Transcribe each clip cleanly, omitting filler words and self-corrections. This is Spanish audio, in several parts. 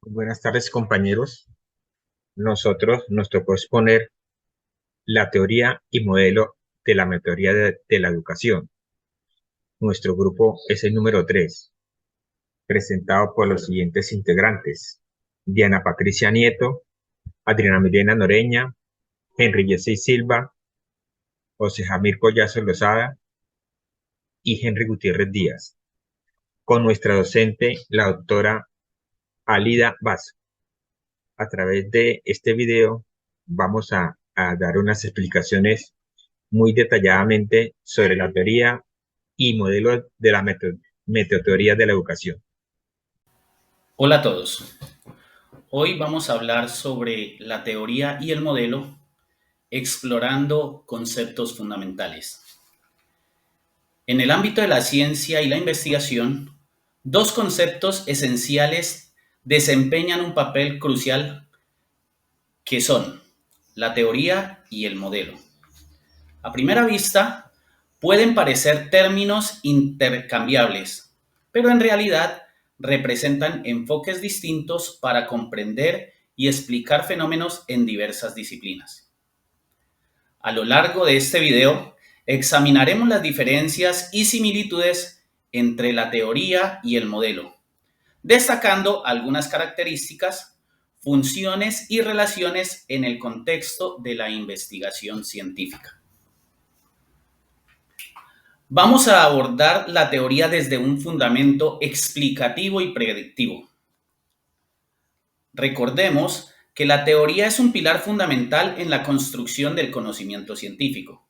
Buenas tardes, compañeros. Nosotros nos tocó exponer la teoría y modelo de la metodología de la educación. Nuestro grupo es el número 3, presentado por los siguientes integrantes: Diana Patricia Nieto, Adriana Milena Noreña, Henry Jesse Silva, José Jamir Collazo Lozada y Henry Gutiérrez Díaz, con nuestra docente, la doctora Alida Basso. A través de este video vamos a dar unas explicaciones muy detalladamente sobre la teoría y modelos de la metoteoría de la educación. Hola a todos. Hoy vamos a hablar sobre la teoría y el modelo explorando conceptos fundamentales. En el ámbito de la ciencia y la investigación, dos conceptos esenciales desempeñan un papel crucial que son la teoría y el modelo. A primera vista, pueden parecer términos intercambiables, pero en realidad representan enfoques distintos para comprender y explicar fenómenos en diversas disciplinas. A lo largo de este video, examinaremos las diferencias y similitudes entre la teoría y el modelo, destacando algunas características, funciones y relaciones en el contexto de la investigación científica. Vamos a abordar la teoría desde un fundamento explicativo y predictivo. Recordemos que la teoría es un pilar fundamental en la construcción del conocimiento científico.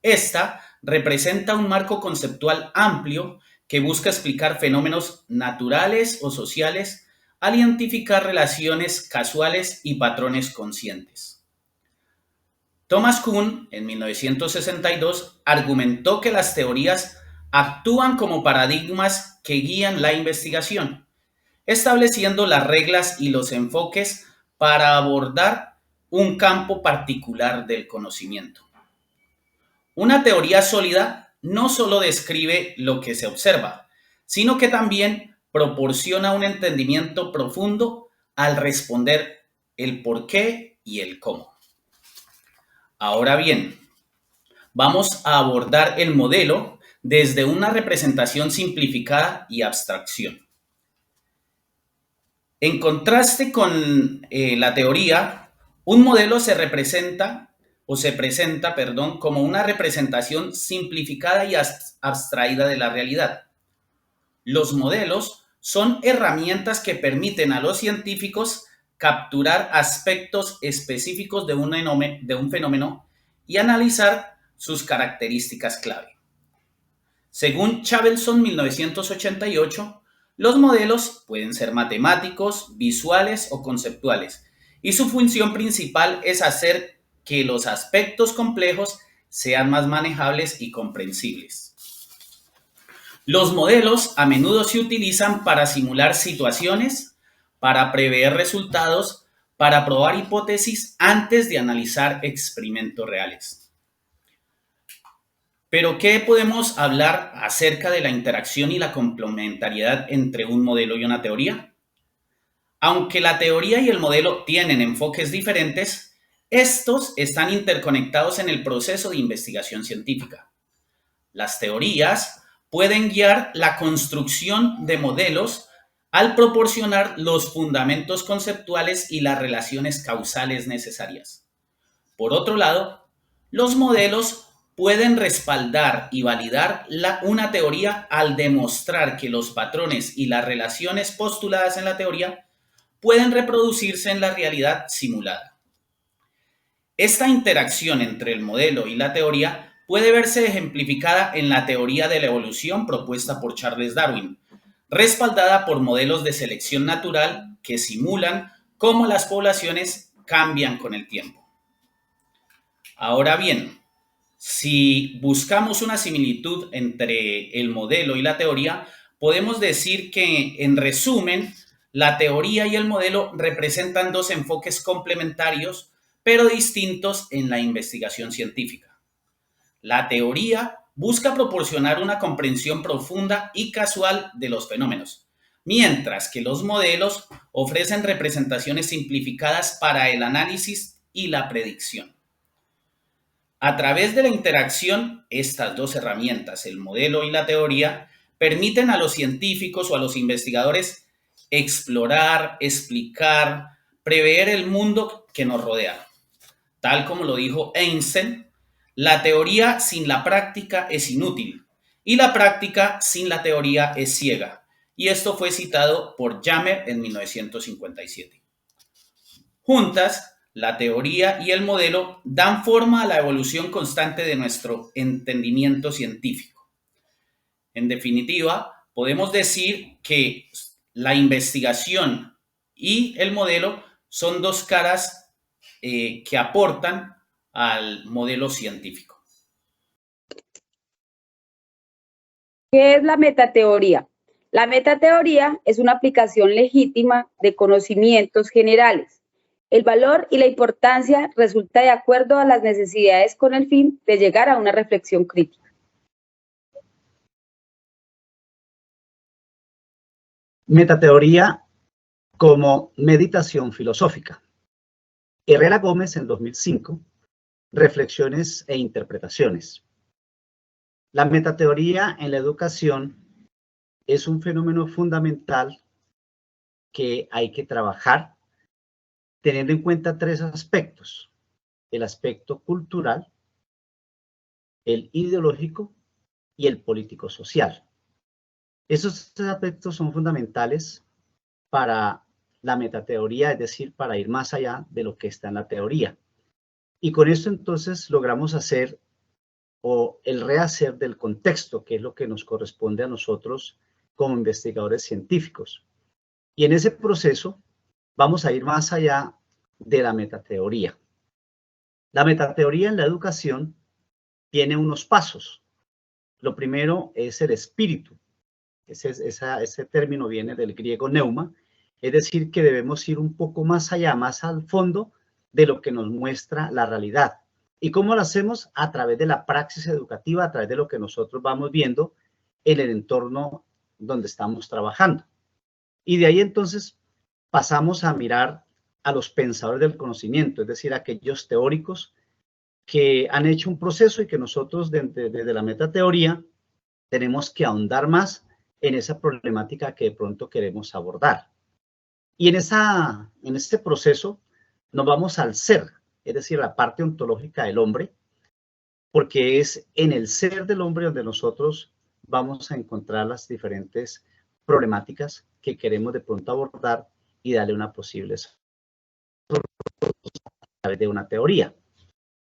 Esta representa un marco conceptual amplio que busca explicar fenómenos naturales o sociales al identificar relaciones casuales y patrones conscientes. Thomas Kuhn, en 1962, argumentó que las teorías actúan como paradigmas que guían la investigación, estableciendo las reglas y los enfoques para abordar un campo particular del conocimiento. Una teoría sólida no solo describe lo que se observa, sino que también proporciona un entendimiento profundo al responder el por qué y el cómo. Ahora bien, vamos a abordar el modelo desde una representación simplificada y abstracción. En contraste con la teoría, un modelo se presenta como una representación simplificada y abstraída de la realidad. Los modelos son herramientas que permiten a los científicos capturar aspectos específicos de un fenómeno y analizar sus características clave. Según Chabelson 1988, los modelos pueden ser matemáticos, visuales o conceptuales, y su función principal es hacer que los aspectos complejos sean más manejables y comprensibles. Los modelos a menudo se utilizan para simular situaciones, para prever resultados, para probar hipótesis antes de analizar experimentos reales. Pero, ¿qué podemos hablar acerca de la interacción y la complementariedad entre un modelo y una teoría? Aunque la teoría y el modelo tienen enfoques diferentes, estos están interconectados en el proceso de investigación científica. Las teorías pueden guiar la construcción de modelos al proporcionar los fundamentos conceptuales y las relaciones causales necesarias. Por otro lado, los modelos pueden respaldar y validar una teoría al demostrar que los patrones y las relaciones postuladas en la teoría pueden reproducirse en la realidad simulada. Esta interacción entre el modelo y la teoría puede verse ejemplificada en la teoría de la evolución propuesta por Charles Darwin, respaldada por modelos de selección natural que simulan cómo las poblaciones cambian con el tiempo. Ahora bien, si buscamos una similitud entre el modelo y la teoría, podemos decir que, en resumen, la teoría y el modelo representan dos enfoques complementarios, pero distintos en la investigación científica. La teoría busca proporcionar una comprensión profunda y casual de los fenómenos, mientras que los modelos ofrecen representaciones simplificadas para el análisis y la predicción. A través de la interacción, estas dos herramientas, el modelo y la teoría, permiten a los científicos o a los investigadores explorar, explicar, prever el mundo que nos rodea. Tal como lo dijo Einstein, la teoría sin la práctica es inútil y la práctica sin la teoría es ciega. Y esto fue citado por Jammer en 1957. Juntas, la teoría y el modelo dan forma a la evolución constante de nuestro entendimiento científico. En definitiva, podemos decir que la investigación y el modelo son dos caras que aportan al modelo científico. ¿Qué es la metateoría? La metateoría es una aplicación legítima de conocimientos generales. El valor y la importancia resulta de acuerdo a las necesidades con el fin de llegar a una reflexión crítica. Metateoría como meditación filosófica. Herrera Gómez en 2005, Reflexiones e interpretaciones. La metateoría en la educación es un fenómeno fundamental que hay que trabajar teniendo en cuenta tres aspectos: el aspecto cultural, el ideológico y el político-social. Esos tres aspectos son fundamentales para la metateoría, es decir, para ir más allá de lo que está en la teoría. Y con esto entonces logramos hacer o el rehacer del contexto, que es lo que nos corresponde a nosotros como investigadores científicos. Y en ese proceso vamos a ir más allá de la metateoría. La metateoría en la educación tiene unos pasos. Lo primero es el espíritu. Ese término viene del griego neuma, es decir, que debemos ir un poco más allá, más al fondo de lo que nos muestra la realidad. ¿Y cómo lo hacemos? A través de la praxis educativa, a través de lo que nosotros vamos viendo en el entorno donde estamos trabajando. Y de ahí entonces pasamos a mirar a los pensadores del conocimiento, es decir, aquellos teóricos que han hecho un proceso y que nosotros desde la metateoría tenemos que ahondar más en esa problemática que de pronto queremos abordar. Y en este proceso nos vamos al ser, es decir, la parte ontológica del hombre, porque es en el ser del hombre donde nosotros vamos a encontrar las diferentes problemáticas que queremos de pronto abordar y darle una posible solución a través de una teoría.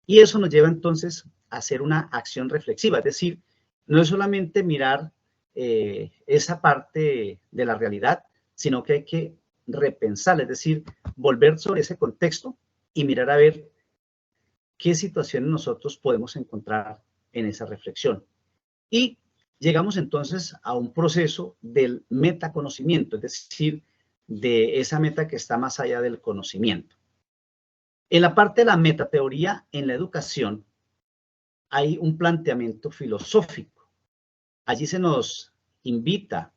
Y eso nos lleva entonces a hacer una acción reflexiva, es decir, no es solamente mirar esa parte de la realidad, sino que hay que repensar, es decir, volver sobre ese contexto y mirar a ver qué situaciones nosotros podemos encontrar en esa reflexión. Y llegamos entonces a un proceso del metaconocimiento, es decir, de esa meta que está más allá del conocimiento. En la parte de la metateoría en la educación hay un planteamiento filosófico. Allí se nos invita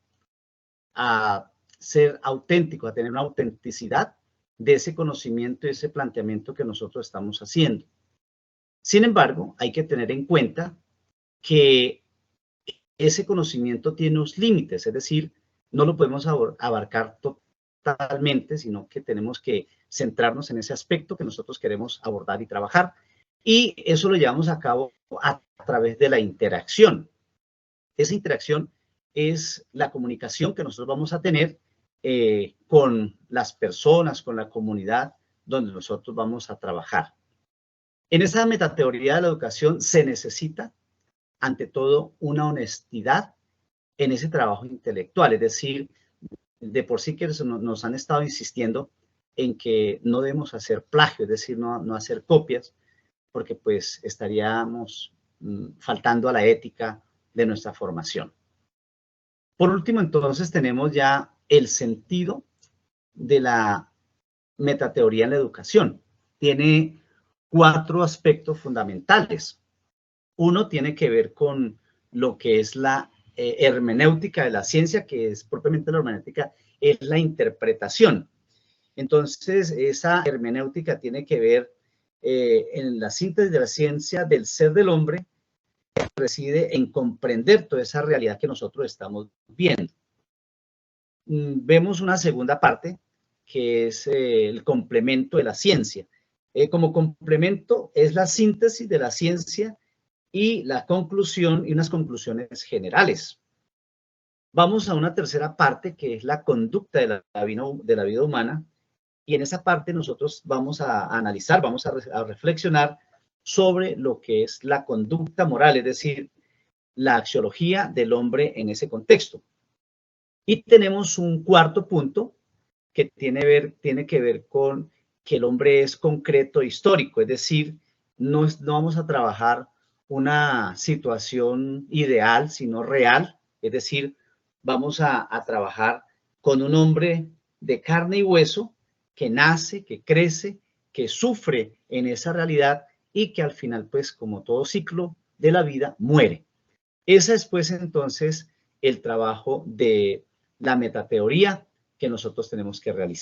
a ser auténtico, a tener una autenticidad de ese conocimiento y ese planteamiento que nosotros estamos haciendo. Sin embargo, hay que tener en cuenta que ese conocimiento tiene unos límites, es decir, no lo podemos abarcar totalmente, sino que tenemos que centrarnos en ese aspecto que nosotros queremos abordar y trabajar. Y eso lo llevamos a cabo a través de la interacción. Esa interacción es la comunicación que nosotros vamos a tener con las personas, con la comunidad donde nosotros vamos a trabajar. En esa metateoría de la educación se necesita, ante todo, una honestidad en ese trabajo intelectual, es decir, de por sí que nos han estado insistiendo en que no debemos hacer plagio, es decir, no hacer copias, porque pues estaríamos faltando a la ética de nuestra formación. Por último, entonces, tenemos ya el sentido de la metateoría en la educación. Tiene 4 aspectos fundamentales. Uno tiene que ver con lo que es la hermenéutica de la ciencia, que es propiamente la hermenéutica, es la interpretación. Entonces, esa hermenéutica tiene que ver en la síntesis de la ciencia del ser del hombre, que reside en comprender toda esa realidad que nosotros estamos viendo. Vemos una segunda parte, que es el complemento de la ciencia. Como complemento es la síntesis de la ciencia y la conclusión y unas conclusiones generales. Vamos a una tercera parte, que es la conducta de la vida humana, y en esa parte nosotros vamos a analizar, vamos a reflexionar sobre lo que es la conducta moral, es decir, la axiología del hombre en ese contexto. Y tenemos un cuarto punto que tiene que ver con que el hombre es concreto e histórico, es decir, no vamos a trabajar una situación ideal, sino real, es decir, vamos a trabajar con un hombre de carne y hueso que nace, que crece, que sufre en esa realidad y que al final, pues, como todo ciclo de la vida, muere. Ese es, pues, entonces, el trabajo de la metateoría que nosotros tenemos que realizar.